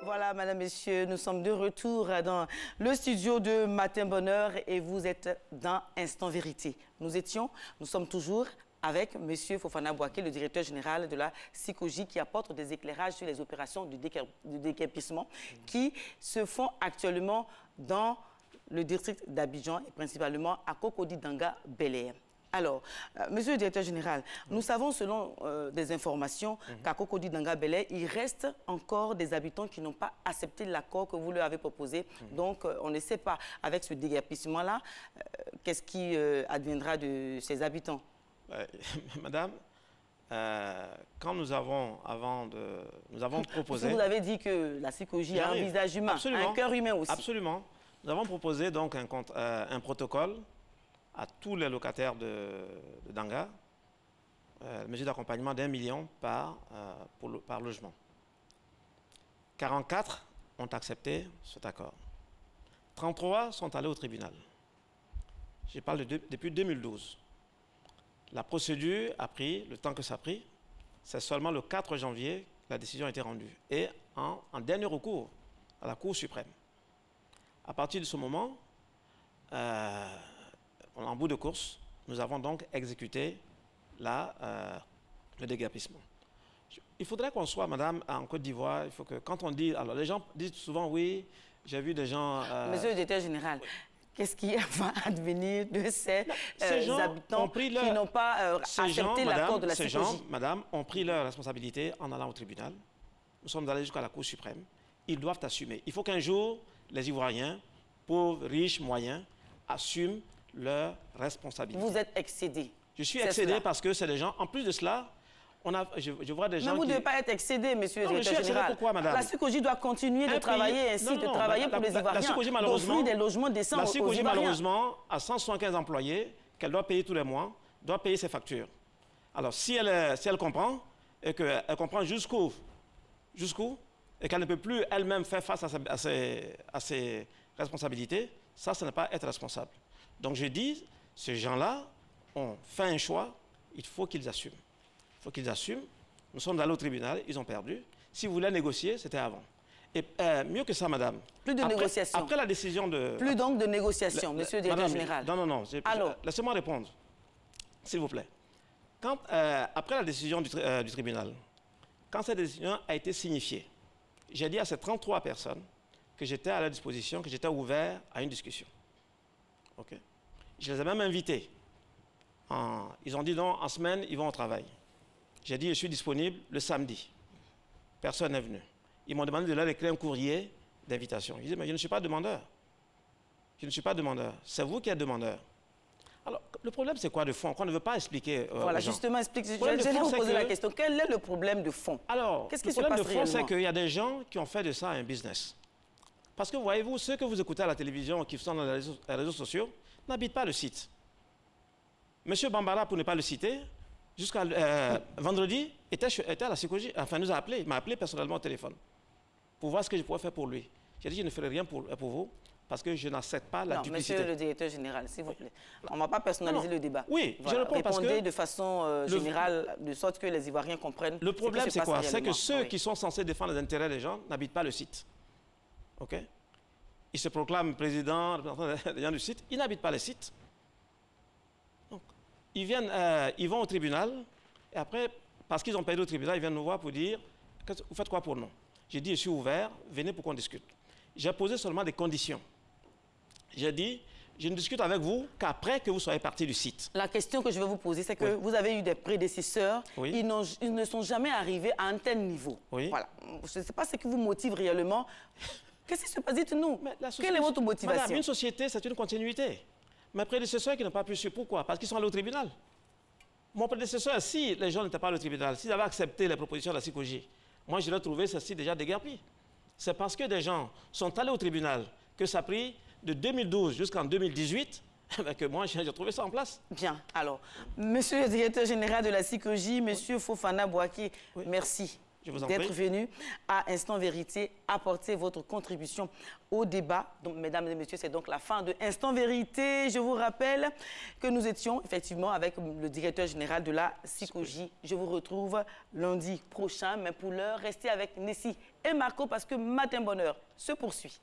Voilà, madame, messieurs, nous sommes de retour dans le studio de Matin Bonheur et vous êtes dans Instant Vérité. Nous sommes toujours avec monsieur Fofana Boaké, le directeur général de la SICOJ, qui apporte des éclairages sur les opérations de déguerpissement qui se font actuellement dans le district d'Abidjan et principalement à Cocody Danga Bel-Air. Alors, monsieur le directeur général, nous savons selon des informations qu'à Cocody Danga Bel-Air, il reste encore des habitants qui n'ont pas accepté l'accord que vous leur avez proposé. Donc, on ne sait pas, avec ce déguerpissement-là, qu'est-ce qui adviendra de ces habitants? Madame, quand nous avons proposé... Vous avez dit que la SICOJ a un visage humain, un cœur humain aussi. Absolument. Nous avons proposé donc un protocole à tous les locataires de Danga, mesure d'accompagnement d'1 million par logement. 44 ont accepté cet accord. 33 sont allés au tribunal. Je parle depuis 2012. La procédure a pris le temps que ça a pris. C'est seulement le 4 janvier que la décision a été rendue. Et en dernier recours à la Cour suprême. À partir de ce moment, en bout de course, nous avons donc exécuté le déguerpissement. Il faudrait qu'on soit, madame, en Côte d'Ivoire, il faut que quand on dit... Alors, les gens disent souvent, oui, j'ai vu des gens... Monsieur le directeur général, qu'est-ce qui va advenir de ces habitants qui n'ont pas accepté l'accord de la SICOJ? Ces gens, madame, ont pris leur responsabilité en allant au tribunal. Nous sommes allés jusqu'à la Cour suprême. Ils doivent assumer. Il faut qu'un jour, les Ivoiriens, pauvres, riches, moyens, assument leur responsabilité. Vous êtes excédé. Je suis excédé parce que c'est des gens... En plus de cela, je vois des gens mais vous ne devez pas être excédé, monsieur le directeur général. Pourquoi, madame? La SICOJ doit continuer de travailler ainsi, de travailler pour les Ivoiriens, d'offrir des logements décents aux Ivoiriens. La SICOJ, malheureusement, a 175 employés qu'elle doit payer tous les mois, doit payer ses factures. Alors, si elle comprend, et qu'elle comprend jusqu'où, et qu'elle ne peut plus elle-même faire face à ses responsabilités, ça n'est pas être responsable. Donc je dis, ces gens-là ont fait un choix, il faut qu'ils assument. Il faut qu'ils assument. Nous sommes allés au tribunal, ils ont perdu. Si vous voulez négocier, c'était avant. Et mieux que ça, madame. Plus de négociations. Après la décision de... Plus donc de négociations, monsieur le directeur général. Non. Laissez-moi répondre, s'il vous plaît. Après la décision du tribunal, quand cette décision a été signifiée, j'ai dit à ces 33 personnes que j'étais à leur disposition, que j'étais ouvert à une discussion. OK. Je les ai même invités. Ils ont dit non, en semaine, ils vont au travail. J'ai dit, je suis disponible le samedi. Personne n'est venu. Ils m'ont demandé de leur écrire un courrier d'invitation. Je dis, mais je ne suis pas demandeur. Je ne suis pas demandeur. C'est vous qui êtes demandeur. Alors, le problème, c'est quoi de fond? Qu'on ne veut pas expliquer Voilà, justement, expliquez. Je vais vous poser la question. Quel est le problème de fond? Alors, qu'est-ce qui se passe réellement? Le problème de fond, c'est qu'il y a des gens qui ont fait de ça un business. Parce que, voyez-vous, ceux que vous écoutez à la télévision, qui sont dans les réseaux sociaux, n'habitent pas le site. Monsieur Bambara, pour ne pas le citer, jusqu'à vendredi, était à la SICOJ, enfin, nous a appelé, il m'a appelé personnellement au téléphone, pour voir ce que je pourrais faire pour lui. J'ai dit, je ne ferai rien pour vous, parce que je n'accepte pas la duplicité. Monsieur le directeur général, s'il vous plaît. On ne va pas personnaliser le débat. Oui, voilà. Je réponds parce que... Répondez de façon générale, de sorte que les Ivoiriens comprennent. Le problème, c'est quoi? C'est que ceux qui sont censés défendre les intérêts des gens n'habitent pas le site. OK? Ils se proclament président, représentant des gens du site. Ils n'habitent pas le site. Donc, ils vont au tribunal. Et après, parce qu'ils ont payé au tribunal, ils viennent nous voir pour dire, vous faites quoi pour nous? J'ai dit, je suis ouvert, venez pour qu'on discute. J'ai posé seulement des conditions. J'ai dit, je ne discute avec vous qu'apraprès que vous soyez parti du site. La question que je vais vous poser, c'est que vous avez eu des prédécesseurs, ils ne sont jamais arrivés à un tel niveau. Voilà. Je ne sais pas ce qui vous motive réellement. Qu'est-ce qui se passe? Dites-nous. Quelle est votre motivation? Madame, une société, c'est une continuité. Mes prédécesseurs qui n'ont pas pu suivre, pourquoi? Parce qu'ils sont allés au tribunal. Mon prédécesseur, si les gens n'étaient pas allés au tribunal, s'ils avaient accepté les propositions de la SICOJ, moi, je l'ai trouvé ceci déjà déguerpi. C'est parce que des gens sont allés au tribunal que ça a pris de 2012 jusqu'en 2018 que moi, j'ai trouvé ça en place. Bien. Alors, monsieur le directeur général de la SICOJ, monsieur Fofana Boaké, merci. d'être venu à Instant Vérité apporter votre contribution au débat. Donc, mesdames et messieurs, c'est donc la fin de Instant Vérité. Je vous rappelle que nous étions effectivement avec le directeur général de la SICOJ. Je vous retrouve lundi prochain, mais pour l'heure, restez avec Nessie et Marco parce que Matin Bonheur se poursuit.